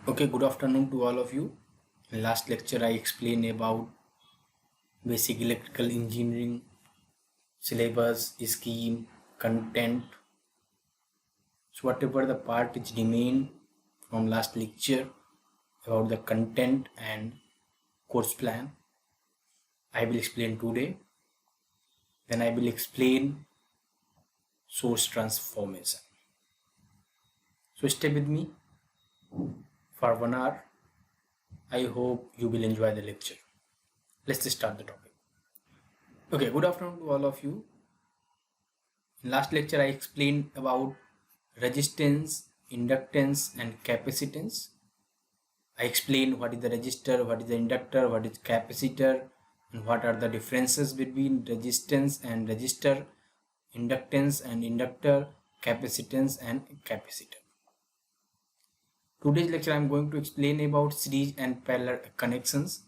Okay, good afternoon to all of you. In last lecture, I explained about basic electrical engineering syllabus, scheme, content. So whatever the part which remained from last lecture about the content and course plan, I will explain today. Then I will explain source transformation. So stay with me for 1 hour. I hope you will enjoy the lecture. Let's start the topic. Okay, good afternoon to all of you. In last lecture, I explained about resistance, inductance, and capacitance. I explained what is the resistor, what is the inductor, what is capacitor, and what are the differences between resistance and resistor, inductance and inductor, capacitance and capacitor. Today's lecture I am going to explain about series and parallel connections.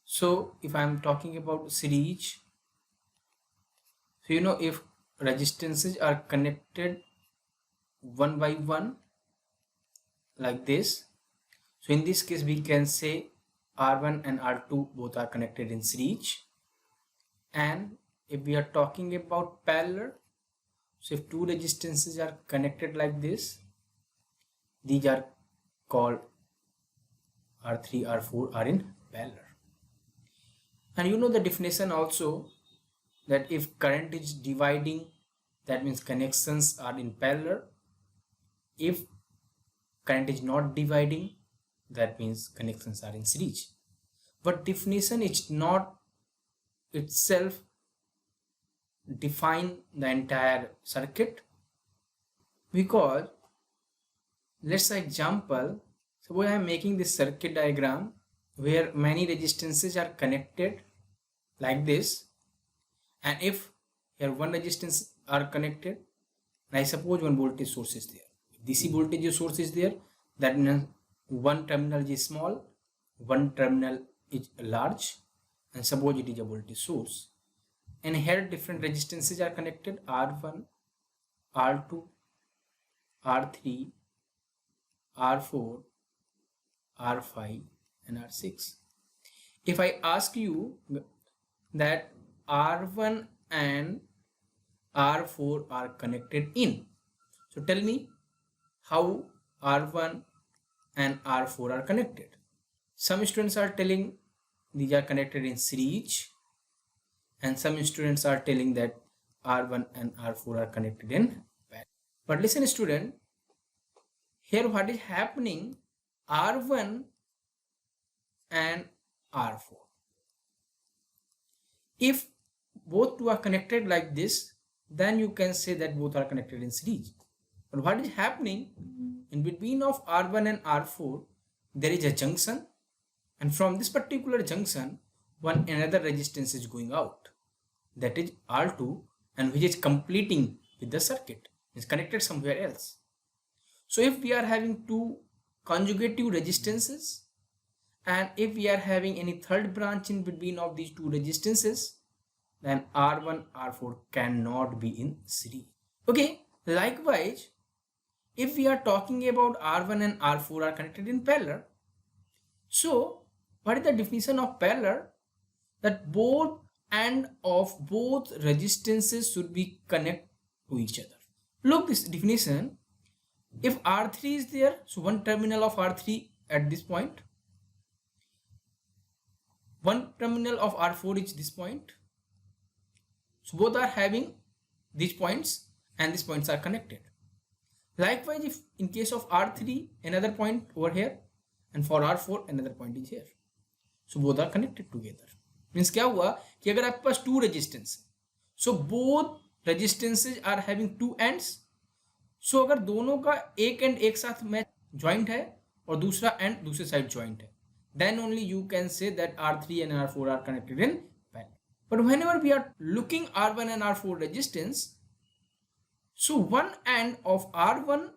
So if I am talking about series, so if resistances are connected one by one like this, so in this case we can say R1 and R2 both are connected in series. And if we are talking about parallel, so if two resistances are connected like this, these are called R3, R4 are in parallel. And you know the definition also, that if current is dividing, that means connections are in parallel. If current is not dividing, that means connections are in series. But definition is not itself define the entire circuit, because let's say example, suppose I am making this circuit diagram where many resistances are connected like this, and if here one resistance are connected, and I suppose one voltage source is there. If DC voltage source is there, that means one terminal is small, one terminal is large, and suppose it is a voltage source. And here different resistances are connected, R1, R2, R3, R4, R5 and R6. If I ask you that R1 and R4 are connected in, so tell me how R1 and R4 are connected. Some students are telling these are connected in series, and some students are telling that R1 and R4 are connected in parallel. But listen student, here what is happening, R1 and R4, if both two are connected like this, then you can say that both are connected in series. But what is happening, in between of R1 and R4 there is a junction, and from this particular junction one another resistance is going out, that is R2, and which is completing with the circuit, is connected somewhere else. So if we are having two conjugative resistances, and if we are having any third branch in between of these two resistances, then R1, R4 cannot be in series. Okay, likewise, if we are talking about R1 and R4 are connected in parallel, so what is the definition of parallel? That both end of both resistances should be connected to each other. Look this definition. If R3 is there, so one terminal of R3 at this point, one terminal of R4 is this point, so both are having these points and these points are connected. Likewise, if in case of R3 another point over here, and for R4 another point is here, so both are connected together. Means क्या हुआ कि अगर आपके पास two resistance, so both resistances are having two ends, so अगर दोनों का एक end एक साथ में joint है और दूसरा end दूसरे side joint है, then only you can say that R3 and R4 are connected in parallel. But whenever we are looking R1 and R4 resistance, so one end of R1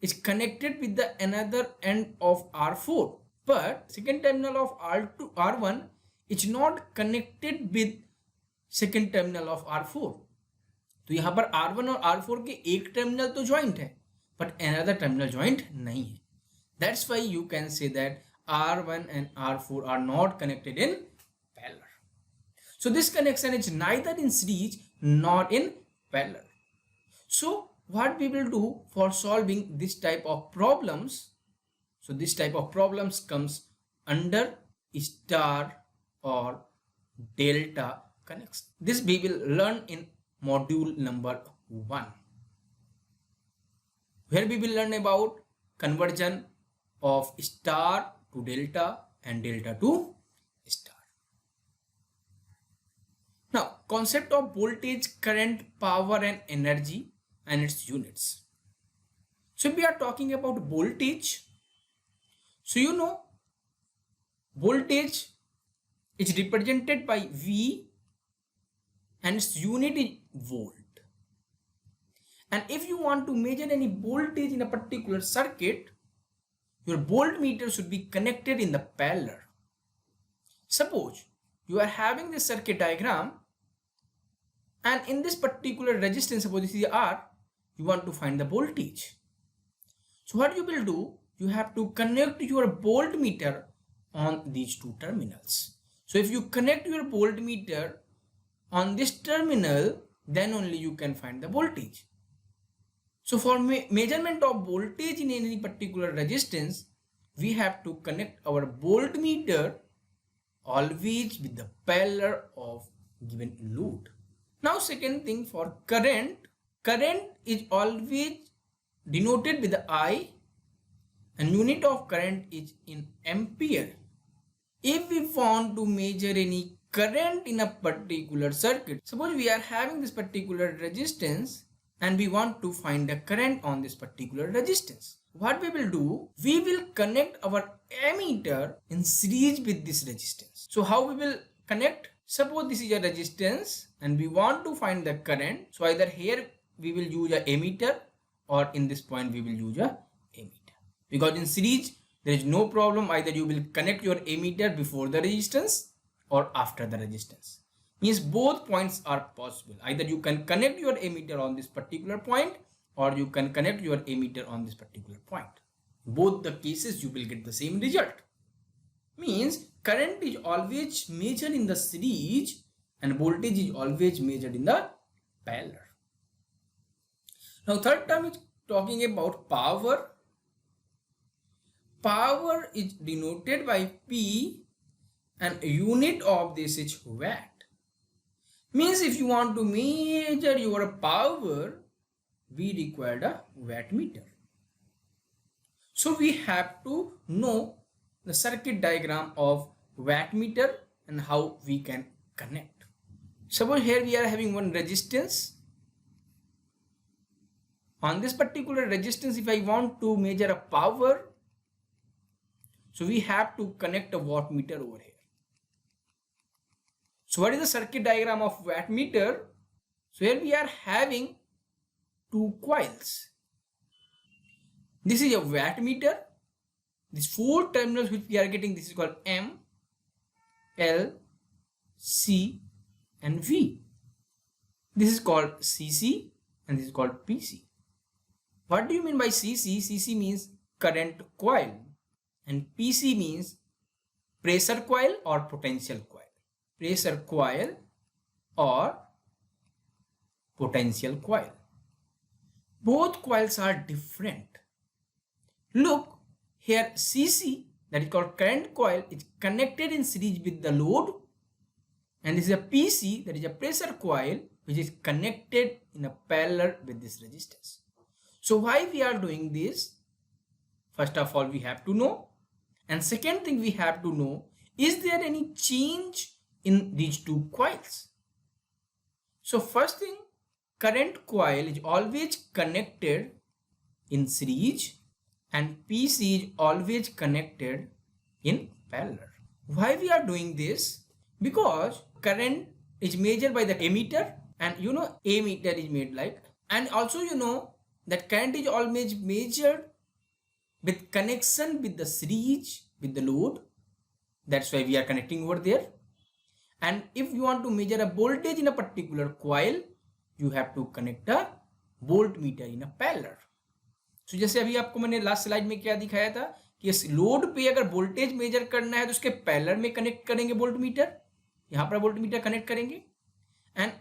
is connected with the another end of R4, but second terminal of R1 is not connected with second terminal of R4. तो यहाँ पर R1 और R4 के एक terminal तो joint है, but another terminal joint नहीं है. That's why you can say that R1 and R4 are not connected in parallel. So this connection is neither in series nor in parallel. So what we will do for solving this type of problems, so this type of problems comes under star or delta connection. This we will learn in module number 1, where we will learn about conversion of star to delta and delta to star. Now, concept of voltage, current, power and energy and its units. So if we are talking about voltage, so you know voltage is represented by V and its unit is volt. And if you want to measure any voltage in a particular circuit, your voltmeter should be connected in the parallel. Suppose you are having this circuit diagram, and in this particular resistance, suppose this is R, you want to find the voltage. So what you will do, you have to connect your voltmeter on these two terminals. So if you connect your voltmeter on this terminal, then only you can find the voltage. So for measurement of voltage in any particular resistance, we have to connect our voltmeter always with the parallel of given load. Now second thing, for current is always denoted with the I and unit of current is in ampere. If we want to measure any current in a particular circuit, suppose we are having this particular resistance and we want to find the current on this particular resistance. What we will do, we will connect our ammeter in series with this resistance. So how we will connect? Suppose this is a resistance and we want to find the current. So either here we will use a ammeter or in this point we will use a ammeter. Because in series there is no problem, either you will connect your ammeter before the resistance or after the resistance. Means both points are possible. Either you can connect your ammeter on this particular point or you can connect your ammeter on this particular point. Both the cases you will get the same result. Means current is always measured in the series and voltage is always measured in the parallel. Now third term is talking about power. Power is denoted by P and unit of this is watt. Means if you want to measure your power, we require a wattmeter. So we have to know the circuit diagram of wattmeter and how we can connect. Suppose here we are having one resistance. On this particular resistance, if I want to measure a power, so we have to connect a wattmeter over here. So what is the circuit diagram of wattmeter? So here we are having two coils. This is a wattmeter. These four terminals which we are getting, this is called M, L, C and V. This is called CC and this is called PC. What do you mean by CC? CC means current coil and PC means pressure coil or potential coil. Pressure coil or potential coil. Both coils are different. Look here, CC, that is called current coil, is connected in series with the load, and this is a PC, that is a pressure coil, which is connected in a parallel with this resistance. So why we are doing this? First of all, we have to know, and second thing we have to know, is there any change in these two coils? So first thing, current coil is always connected in series and PC is always connected in parallel. Why we are doing this? Because current is measured by the ammeter, and you know ammeter is made like, and also you know that current is always measured with connection with the series with the load. That's why we are connecting over there. And if you want to measure a voltage in a particular coil, you have to connect a voltmeter in a parallel. So जैसे अभी आपको मैंने last slide में क्या दिखाया था कि इस लोड पे अगर वोल्टेज मेजर करना है तो उसके पैरेलल में कनेक्ट करेंगे वोल्ट मीटर, यहाँ पर वोल्ट मीटर कनेक्ट करेंगे, एंड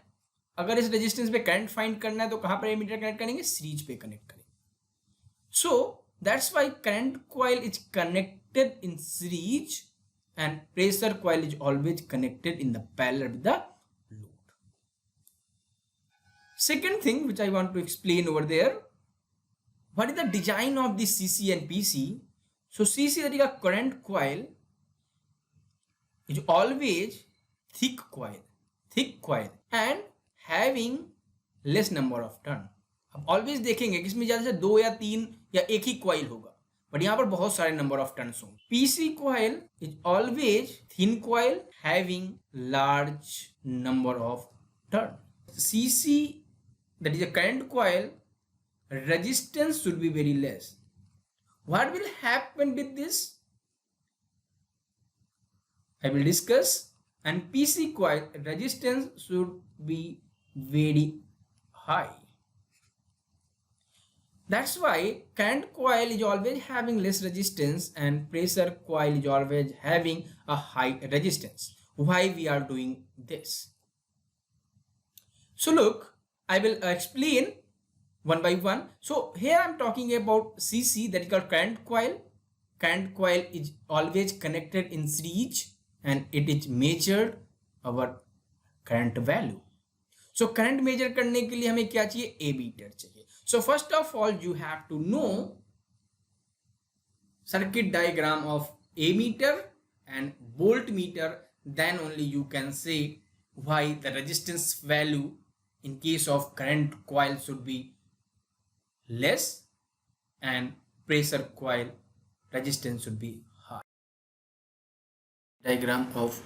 अगर इस रेजिस्टेंस पे करंट फाइंड करना है तो कहाँ पर एमीटर कनेक्ट करेंगे, सीरीज पे कनेक्ट करेंगे. So that's why current coil is connected in series and pressure coil is always connected in the parallel with the load. Second thing which I want to explain over there, what is the design of this CC and PC? So CC, that is a current coil, is always thick coil and having less number of turn. अब always देखेंगे कि इसमें ज्यादा से 2 या 3 या एक ही coil होगा, बट यहाँ पर बहुत सारे नंबर ऑफ टर्न्स होंगे. PC coil is always thin coil having large number of turn. CC, that is a current coil, resistance should be very less. What will happen with this? I will discuss. And PC coil resistance should be very high. That's why current coil is always having less resistance and pressure coil is always having a high resistance. Why we are doing this? So look, I will explain one by one. So here I am talking about CC, that is called current coil. Current coil is always connected in series and it is measured our current value. So current measure करने के लिए हमें क्या चाहिए, ammeter चाहिए. So first of all you have to know circuit diagram of ammeter and voltmeter, then only you can say why the resistance value in case of current coil should be less and pressure coil resistance should be high. Diagram of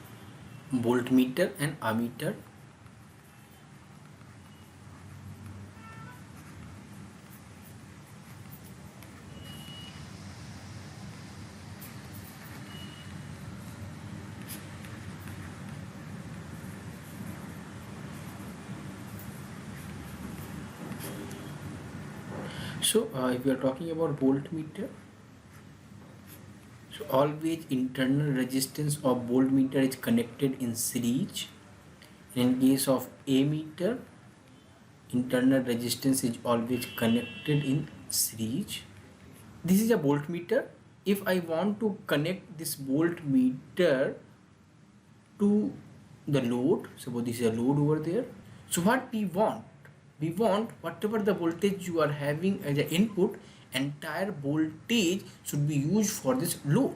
voltmeter and ammeter. So if we are talking about voltmeter, so always internal resistance of voltmeter is connected in series. In case of ammeter, internal resistance is always connected in series. This is a voltmeter. If I want to connect this voltmeter to the load, suppose this is a load over there, so what we want whatever the voltage you are having as an input, entire voltage should be used for this load.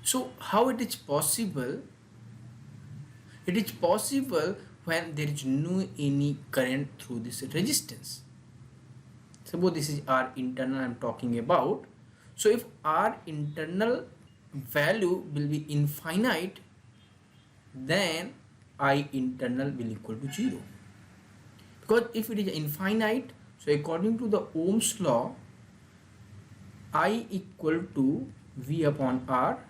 So how it is possible? It is possible when there is no any current through this resistance. Suppose this is our internal I am talking about. So if our internal value will be infinite, then I internal will equal to 0. Because if it is infinite, so according to the Ohm's law, I equal to V upon R.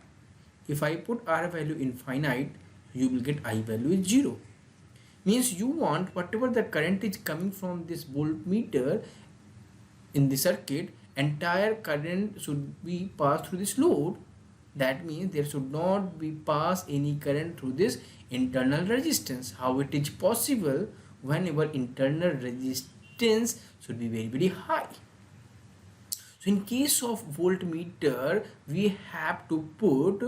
If I put R value infinite, you will get I value is 0. Means you want whatever the current is coming from this voltmeter in the circuit, entire current should be passed through this load. That means there should not be pass any current through this internal resistance. How it is possible? Whenever internal resistance should be very, very high. So in case of voltmeter, we have to put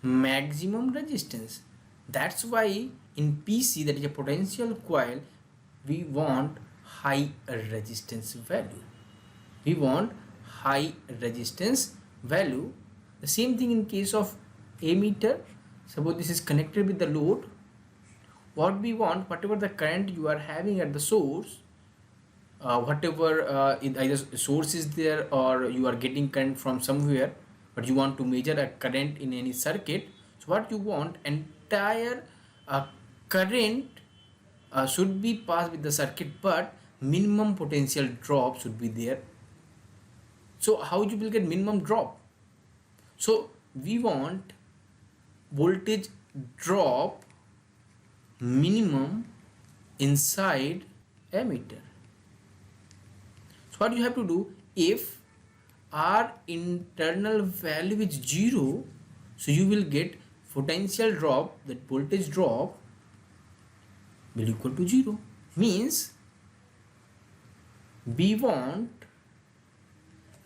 maximum resistance. That's why in PC, that is a potential coil, we want high resistance value. We want high resistance value. The same thing in case of ammeter. Suppose this is connected with the load. What we want, whatever the current you are having at the source, whatever either source is there or you are getting current from somewhere, but you want to measure a current in any circuit. So what you want, entire current should be passed with the circuit, but minimum potential drop should be there. So how you will get minimum drop? So we want voltage drop minimum inside ammeter. So what you have to do, if R internal value is 0, so you will get potential drop, that voltage drop will equal to 0. Means we want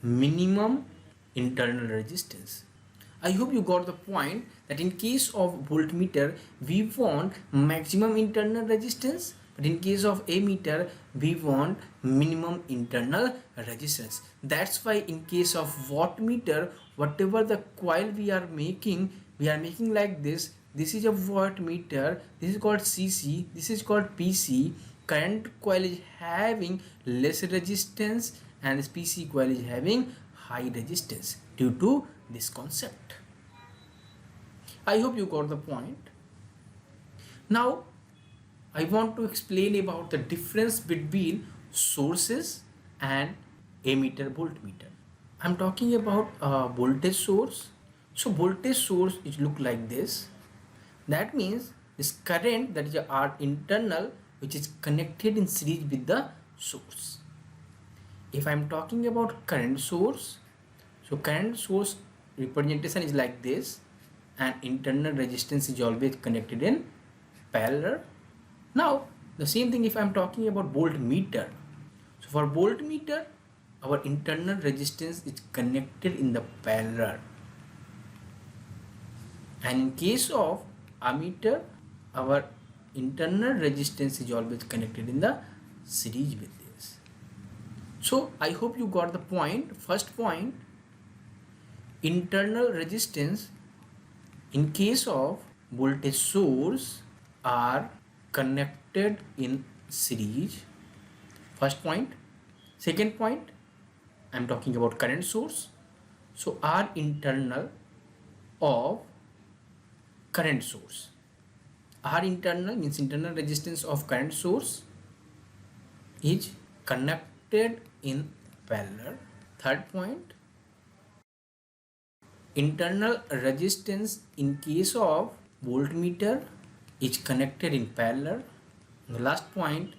minimum internal resistance. I hope you got the point that in case of voltmeter we want maximum internal resistance, but in case of ammeter we want minimum internal resistance. That's why in case of wattmeter, whatever the coil we are making like this. This is a wattmeter, this is called CC, this is called PC. Current coil is having less resistance and this PC coil is having high resistance due to this concept. I hope you got the point. Now I want to explain about the difference between sources and ammeter voltmeter. I'm talking about voltage source. So voltage source is look like this. That means this current, that is R internal, which is connected in series with the source. If I'm talking about current source, so current source representation is like this, and internal resistance is always connected in parallel. Now the same thing if I'm talking about voltmeter. So for voltmeter, our internal resistance is connected in the parallel, and in case of ammeter, our internal resistance is always connected in the series with this. So I hope you got the point. First point, internal resistance in case of voltage source are connected in series. First point. Second point, I'm talking about current source. So R internal of current source. R internal means internal resistance of current source is connected in parallel. Third point, internal resistance in case of voltmeter is connected in parallel. The last point,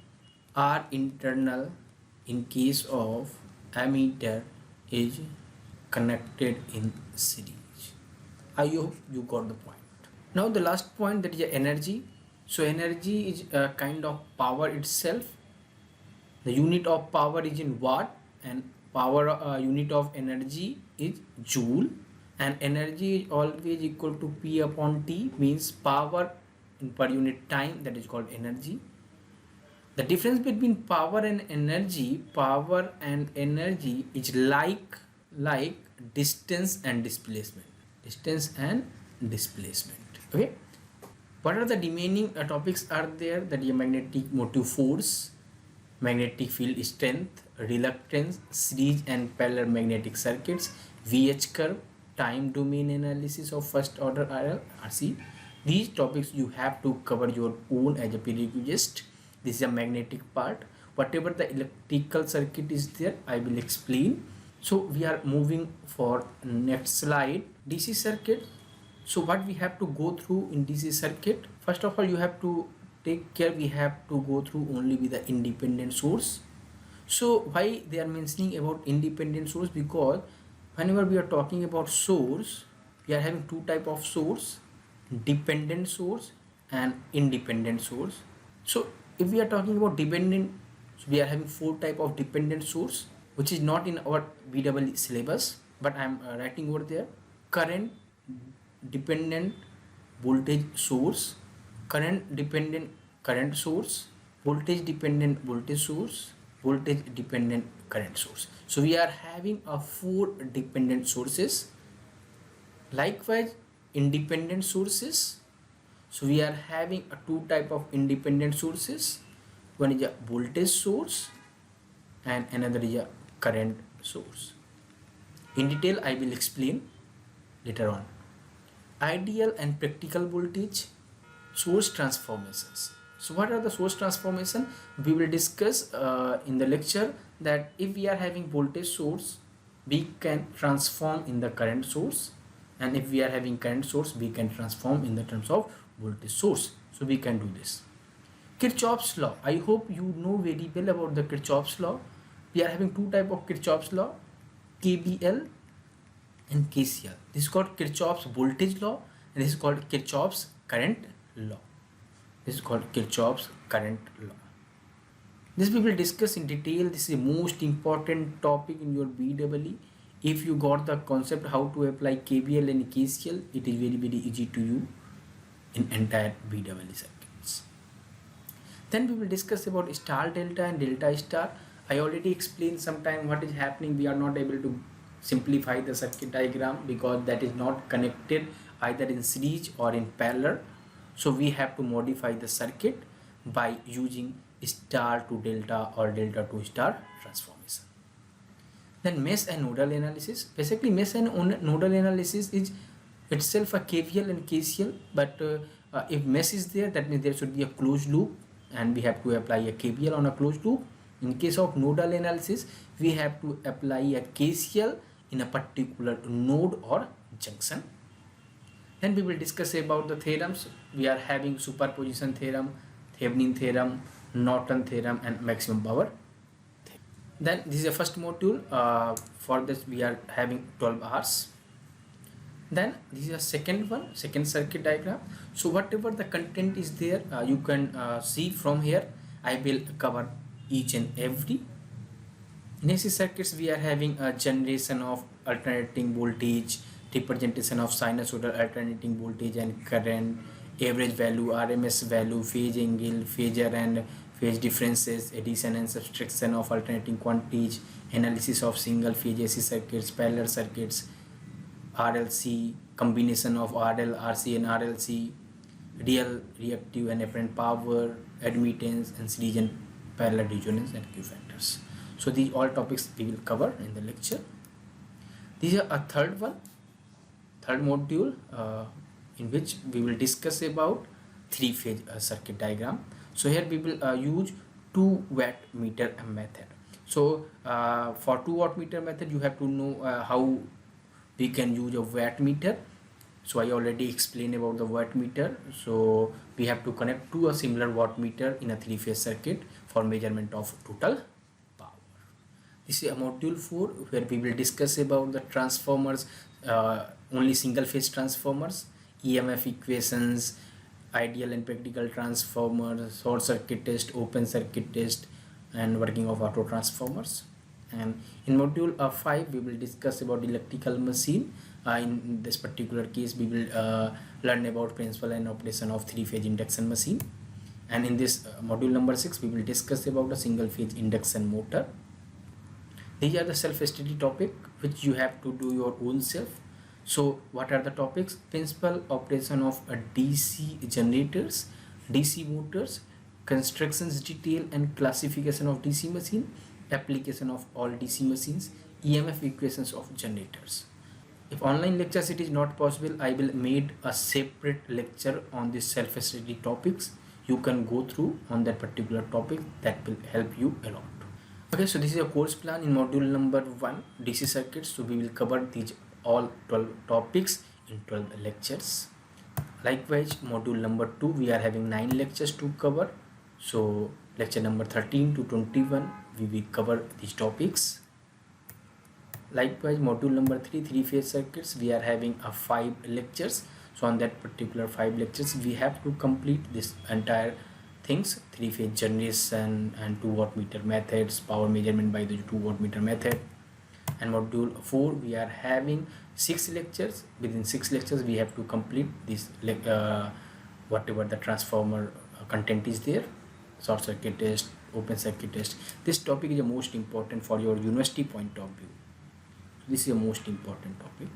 R internal in case of ammeter is connected in series. I hope you got the point. Now the last point, that is energy. So energy is a kind of power itself. The unit of power is in watt, and power unit of energy is joule, and energy is always equal to P upon T, means power in per unit time, that is called energy. The difference between power and energy is like distance and displacement. Okay, what are the remaining topics are there? That is magnetic motive force, magnetic field strength, reluctance, series and parallel magnetic circuits, VH curve, time domain analysis of first order RC. These topics you have to cover your own as a prerequisite. This is a magnetic part. Whatever the electrical circuit is there, I will explain. So we are moving for next slide, DC circuit. So what we have to go through in DC circuit, first of all you have to take care, we have to go through only with the independent source. So why they are mentioning about independent source? Because whenever we are talking about source, we are having two type of source, dependent source and independent source. So if we are talking about dependent, so we are having four type of dependent source, which is not in our BEE syllabus, but I am writing over there. Current dependent voltage source, current dependent current source, voltage dependent voltage source, voltage dependent current source. So we are having a four dependent sources. Likewise independent sources, so we are having a two type of independent sources. One is a voltage source and another is a current source. In detail I will explain later on. Ideal and practical voltage source transformations. So what are the source transformation? We will discuss in the lecture that if we are having voltage source, we can transform in the current source, and if we are having current source, we can transform in the terms of voltage source. So we can do this. Kirchhoff's law. I hope you know very well about the Kirchhoff's law. We are having two type of Kirchhoff's law. KBL and KCL. This is called Kirchhoff's voltage law, and this is called Kirchhoff's current law. This is called Kirchhoff's current law. This we will discuss in detail. This is the most important topic in your BEE. If you got the concept how to apply KVL and KCL, it is very easy to you in entire BEE circuits. Then we will discuss about star delta and delta star. I already explained sometime what is happening. We are not able to simplify the circuit diagram because that is not connected either in series or in parallel. So we have to modify the circuit by using star to delta or delta to star transformation. Then mesh and nodal analysis. Basically mesh and nodal analysis is itself a KVL and KCL, but if mesh is there, that means there should be a closed loop and we have to apply a KVL on a closed loop. In case of nodal analysis, we have to apply a KCL in a particular node or junction. Then we will discuss about the theorems. We are having superposition theorem, Thevenin theorem, Norton theorem, and maximum power theorem. Then this is the first module. For this we are having 12 hours. Then this is a second one, second circuit diagram. So whatever the content is there, you can see from here. I will cover each and every. In AC circuits, we are having a generation of alternating voltage, representation of sinusoidal alternating voltage and current, average value, RMS value, phase angle, phasor and phase differences, addition and subtraction of alternating quantities, analysis of single phase AC circuits, parallel circuits, RLC, combination of RL, RC and RLC, real, reactive and apparent power, admittance, and series and parallel resonance and Q factors. So these all topics we will cover in the lecture. This is a third module in which we will discuss about three-phase circuit diagram. So here we will use 2 watt meter method. So for 2 watt meter method, you have to know how we can use a watt meter. So I already explained about the watt meter. So we have to connect to a similar watt meter in a three-phase circuit for measurement of total power. This is a module 4 where we will discuss about the transformers, only single phase transformers, EMF equations, ideal and practical transformers, short circuit test, open circuit test, and working of auto transformers. And in module 5 we will discuss about electrical machine. In this particular case we will learn about principle and operation of three-phase induction machine. And in this module number 6 we will discuss about a single phase induction motor. These are the self-study topic which you have to do your own self. So what are the topics? Principal operation of a DC generators, DC motors, constructions detail and classification of DC machine, application of all DC machines, EMF equations of generators. If online lectures it is not possible, I will made a separate lecture on this self-study topics. You can go through on that particular topic, that will help you a lot. Okay, so this is a course plan in module number 1, DC circuits. So we will cover these all 12 topics in 12 lectures. Likewise, module number 2 we are having 9 lectures to cover. So lecture number 13 to 21 we will cover these topics. Likewise, module number 3, three-phase circuits, we are having 5 lectures. So on that particular 5 lectures we have to complete this entire things, three-phase generation and 2 watt meter methods, power measurement by the 2 watt meter method. And module 4 we are having 6 lectures. Within 6 lectures we have to complete this whatever the transformer content is there, short circuit test, open circuit test. This topic is the most important for your university point of view. This is the most important topic.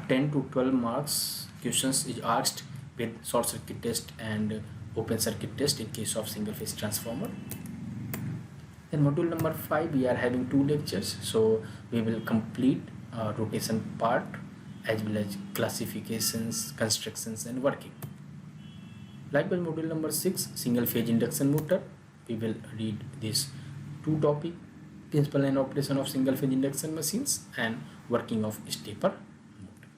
10 to 12 marks questions is asked with short circuit test and open circuit test in case of single phase transformer. In module number 5 we are having 2 lectures. So we will complete rotation part as well as classifications, constructions and working. Likewise, module number 6, single phase induction motor, we will read this 2 topic, principle and operation of single phase induction machines and working of stepper motor.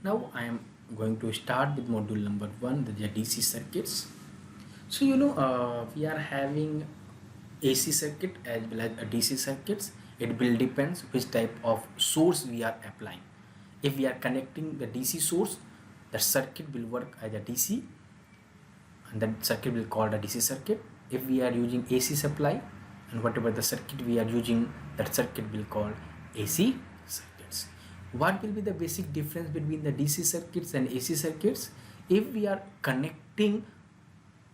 Now I am going to start with module number 1, the DC circuits. So we are having AC circuit as well as a DC circuits. It will depends which type of source we are applying. If we are connecting the DC source, the circuit will work as a DC, and that circuit will call the DC circuit. If we are using AC supply, and whatever the circuit we are using, that circuit will call AC circuits. What will be the basic difference between the DC circuits and AC circuits? If we are connecting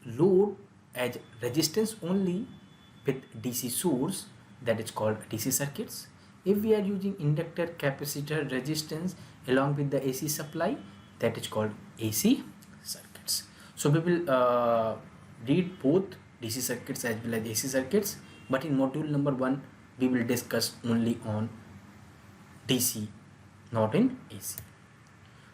load as resistance only with DC source, that is called DC circuits. If we are using inductor, capacitor, resistance along with the AC supply, that is called AC circuits. So we will read both DC circuits as well as AC circuits, but in module number 1 we will discuss only on DC, not in AC.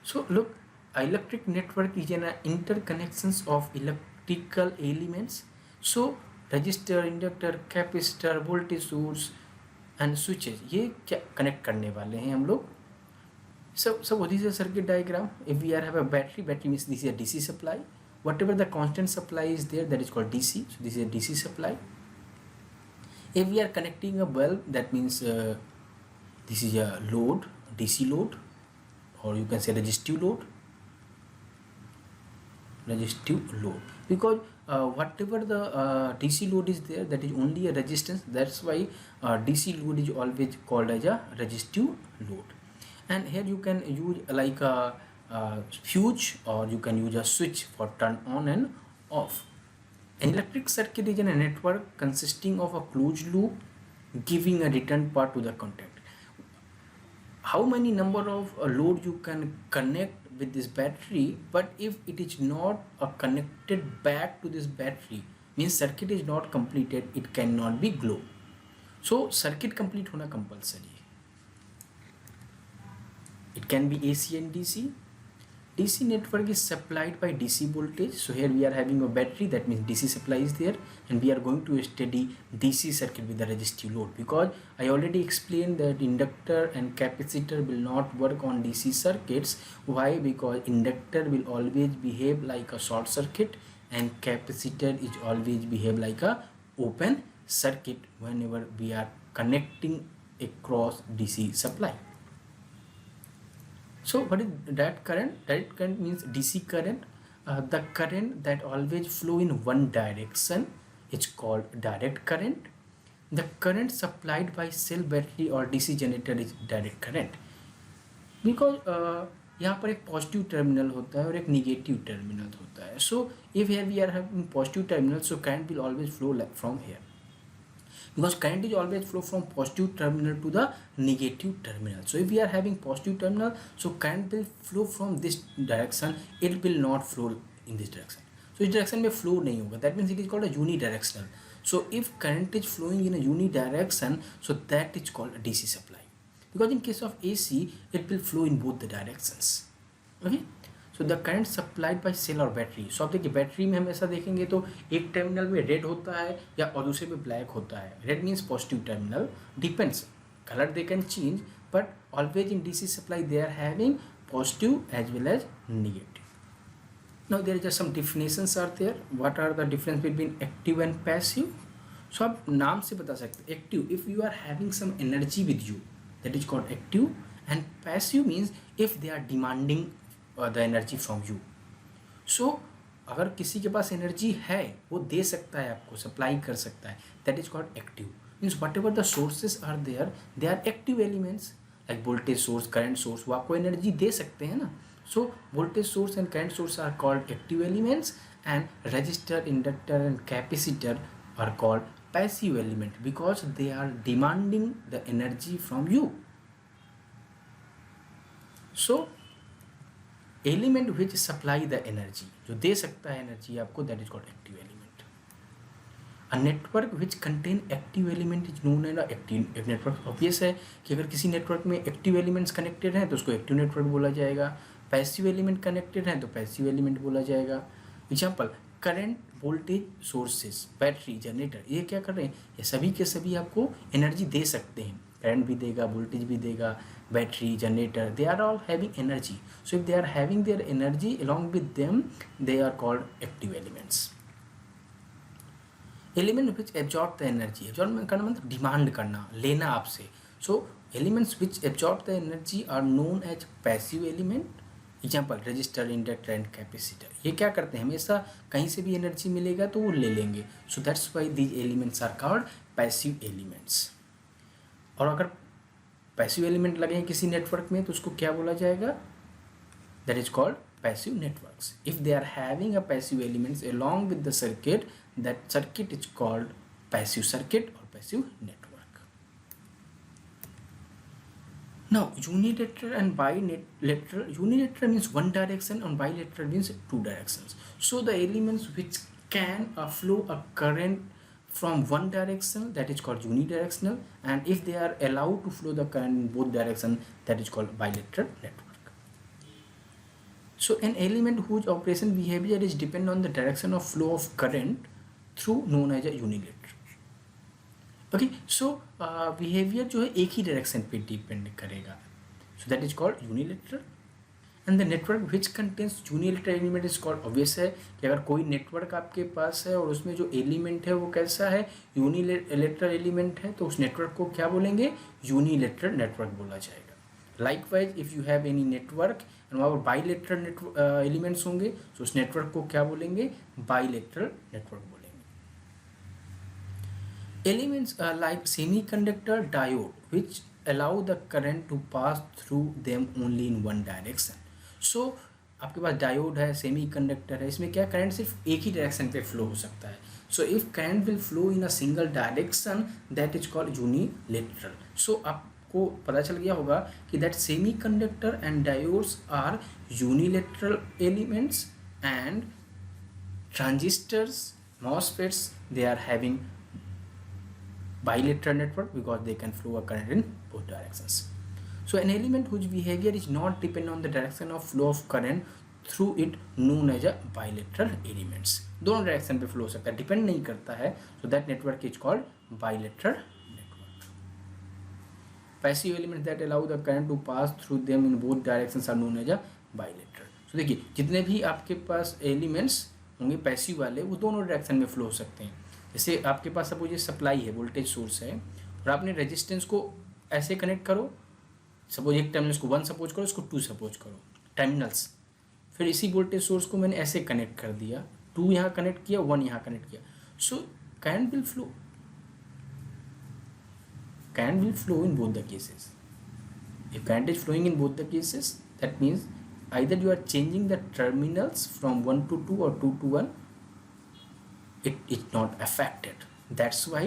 So look, electric network is an interconnections of electrical elements. So register, inductor, capacitor, voltage source and switches, ये क्या connect करने वाले हैं हम लोग. So what is a circuit diagram? If we have a battery means this is a DC supply. Whatever the constant supply is there, that is called DC. So this is a DC supply. If we are connecting a bulb, that means this is a load, DC load, or you can say resistive load. Because whatever the DC load is there, that is only a resistance. That's why DC load is always called as a resistive load. And here you can use like a fuse, or you can use a switch for turn on and off. An electric circuit is a network consisting of a closed loop giving a return path to the contact. How many number of load you can connect with this battery, but if it is not connected back to this battery, means circuit is not completed, it cannot be glow. So circuit complete hona compulsory. It can be AC and DC. DC network is supplied by DC voltage. So here we are having a battery, that means DC supply is there, and we are going to study DC circuit with the resistive load, because I already explained that inductor and capacitor will not work on DC circuits. Why? Because inductor will always behave like a short circuit and capacitor is always behave like a open circuit whenever we are connecting across DC supply. So what is direct current? Direct current means DC current. The current that always flow in one direction is called direct current. The current supplied by cell battery or DC generator is direct current. Because यहाँ पर एक positive terminal होता है और एक negative terminal होता है. So if here we are having positive terminal, so current will always flow from here. Because current is always flow from positive terminal to the negative terminal. So if we are having positive terminal, so current will flow from this direction, it will not flow in this direction. So इस direction में flow नहीं होगा. That means it is called a unidirectional. So if current is flowing in a unidirection, so that is called a DC supply. Because in case of AC, it will flow in both the directions. Okay. So the current supplied by cell और battery. सो आप देखिए battery में हम ऐसा देखेंगे तो एक terminal में रेड होता है या और दूसरे में ब्लैक होता है. Red means positive terminal, depends, colour they can change, but always in DC supply they are having positive as well as negative. Now there are some definitions are there. What are the difference between active and passive? So आप नाम से बता सकते हैं. Active, if you are having some energy with you, that is called active. And passive means if they are demanding the energy from you. So अगर किसी के पास energy है, वो दे सकता है, आपको सप्लाई कर सकता है, that is called active. Means whatever the sources are there, they are active elements. Like voltage source, current source, वो आपको एनर्जी दे सकते हैं ना. So voltage source and current source are called active elements, and resistor, inductor and capacitor are called passive element, because they are demanding the energy from you. So element which supply the energy, जो दे सकता है energy आपको, that is called active element. A network which contain active element is known as active network. Obvious है कि अगर किसी network में एक्टिव एलिमेंट्स कनेक्टेड हैं तो उसको एक्टिव नेटवर्क बोला जाएगा. पैसिव एलिमेंट कनेक्टेड हैं तो पैसिव एलिमेंट बोला जाएगा. Example, current, voltage sources, battery, generator, ये क्या कर रहे हैं? ये सभी के सभी आपको एनर्जी दे सकते हैं. करंट भी देगा, वोल्टेज भी देगा, battery, generator, they are all having energy. So if they are having their energy along with them, they are called active elements. Element which absorb the energy, absorb करना मतलब demand करना, लेना आपसे. So elements which absorb the energy are known as passive element. Example resistor, inductor and capacitor. ये क्या करते हैं, हमेशा कहीं से भी एनर्जी मिलेगा तो वो ले लेंगे. So that's why these elements are called passive elements. और अगर पैसिव एलिमेंट लगे किसी नेटवर्क में तो उसको क्या बोला जाएगा, that is called passive networks. If they are having a passive elements along with the circuit, that circuit is called passive circuit or passive network. Now unilateral and bilateral. Unilateral means one direction and bilateral means two directions. So the elements which can flow a current from one direction, that is called unidirectional, and if they are allowed to flow the current in both directions, that is called bilateral network. So an element whose operation behavior is depend on the direction of flow of current through known as a unilateral. Okay, so behavior जो है एक ही direction पे depend करेगा. So that is called unilateral. And the network which contains unilateral element is called, obvious है कि अगर कोई network आपके पास है और उसमें जो element है वो कैसा है, unilateral element है, तो उस network को क्या बोलेंगे, unilateral network बोला जाएगा. Likewise, if you have any network and वहाँ पर bilateral elements होंगे तो उस network को क्या बोलेंगे, bilateral network बोलेंगे. Elements like semiconductor, diode which allow the current to pass through them only in one direction. So आपके पास डायोड है, सेमी कंडक्टर है, इसमें क्या करंट सिर्फ एक ही डायरेक्शन पे फ्लो हो सकता है. So if current will flow in a single direction, that is called unilateral. So आपको पता चल गया होगा कि that semi conductor and diodes are unilateral elements and transistors, MOSFETs, they are having bilateral network because they can flow a current in both directions. So an element whose behavior is not dependent on the direction of flow of current through it known as a bilateral elements. दोनों direction पे flow हो सकता है, depend नहीं करता है. So that network is called bilateral network. Passive elements that allow the current to pass through them in both directions are known as a bilateral. So देखिए जितने भी आपके पास एलिमेंट्स होंगे पैसिव वाले वो दोनों डायरेक्शन में फ्लो हो सकते हैं. जैसे आपके पास सपोज ये सप्लाई है, वोल्टेज सोर्स है और आपने रेजिस्टेंस को ऐसे कनेक्ट करो, सपोज एक टर्मिनल्स को 1 सपोज करो, इसको 2 सपोज करो टर्मिनल्स. फिर इसी वोल्टेज सोर्स को मैंने ऐसे कनेक्ट कर दिया, 2 यहाँ कनेक्ट किया, 1 यहाँ कनेक्ट किया. So current will flow in both the cases. If current is flowing in both the cases, that means either you are changing the terminals from 1 to 2 or 2 to 1, it is not affected. That's why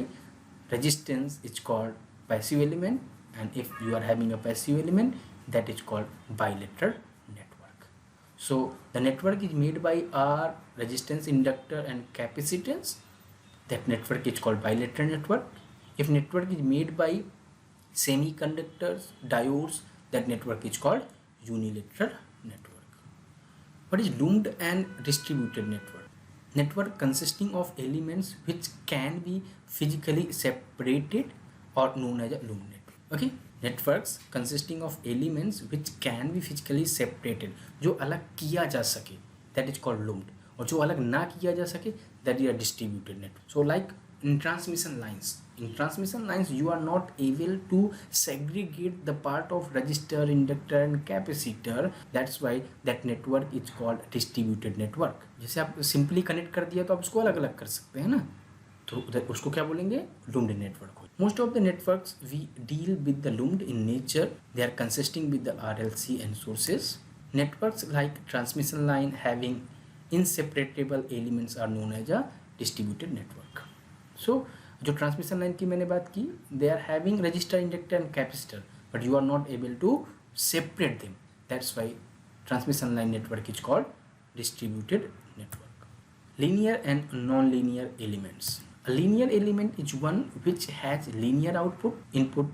resistance is called passive element, and if you are having a passive element, that is called bilateral network. So the network is made by R, resistance, inductor and capacitance. That network is called bilateral network. If network is made by semiconductors, diodes, that network is called unilateral network. What is loomed and distributed network? Network consisting of elements which can be physically separated or known as a loomed network. Okay, networks consisting of elements which can be physically separated, जो अलग किया जा सके, that is called loomed. और जो अलग ना किया जा सके, that is a distributed network. So like in transmission lines you are not able to segregate the part of resistor, inductor and capacitor. That's why that network is called distributed network. जैसे आप simply connect कर दिया तो आप उसको अलग अलग कर सकते हैं ना, तो उसको क्या बोलेंगे, loomed network. Most of the networks we deal with the loomed in nature. They are consisting with the RLC and sources. Networks like transmission line having inseparable elements are known as a distributed network. So जो transmission line की मैंने बात की, they are having resistor, inductor and capacitor, but you are not able to separate them. That's why transmission line network is called distributed network. Linear and non linear elements. A linear element is one which has linear output input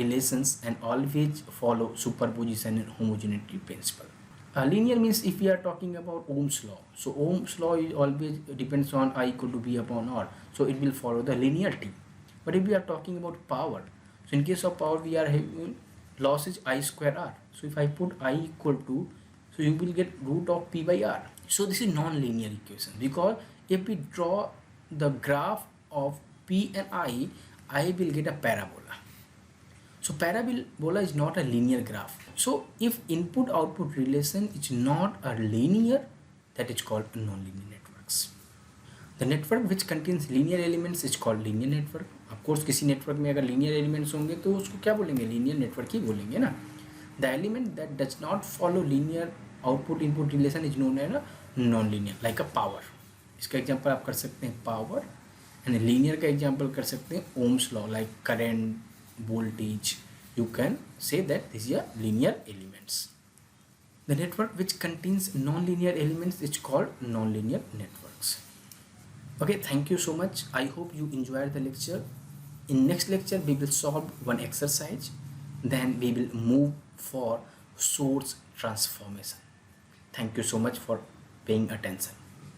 relations and always follow superposition and homogeneity principle. Linear means if we are talking about Ohm's law, so Ohm's law is always depends on I equal to V upon R, so it will follow the linearity. But if we are talking about power, so in case of power we are having loss is I square R, so if I put I equal to, so you will get root of P by R. So this is non-linear equation, because if we draw the graph of P and I will get a parabola. So parabola is not a linear graph. So if input output relation is not a linear, that is called non-linear networks. The network which contains linear elements is called linear network. Of course किसी network में अगर linear elements होंगे तो उसको क्या बोलेंगे, linear network ही बोलेंगे ना. The element that does not follow linear output input relation is known as a non-linear, like a power. इसका एग्जांपल आप कर सकते हैं power, and linear का एग्जांपल कर सकते हैं Ohm's law, like current, voltage. You can say that these are linear elements. The network which contains non-linear elements is called non-linear networks. Okay, thank you so much. I hope you enjoyed the lecture. In next lecture we will solve one exercise, then we will move for source transformation. Thank you so much for paying attention.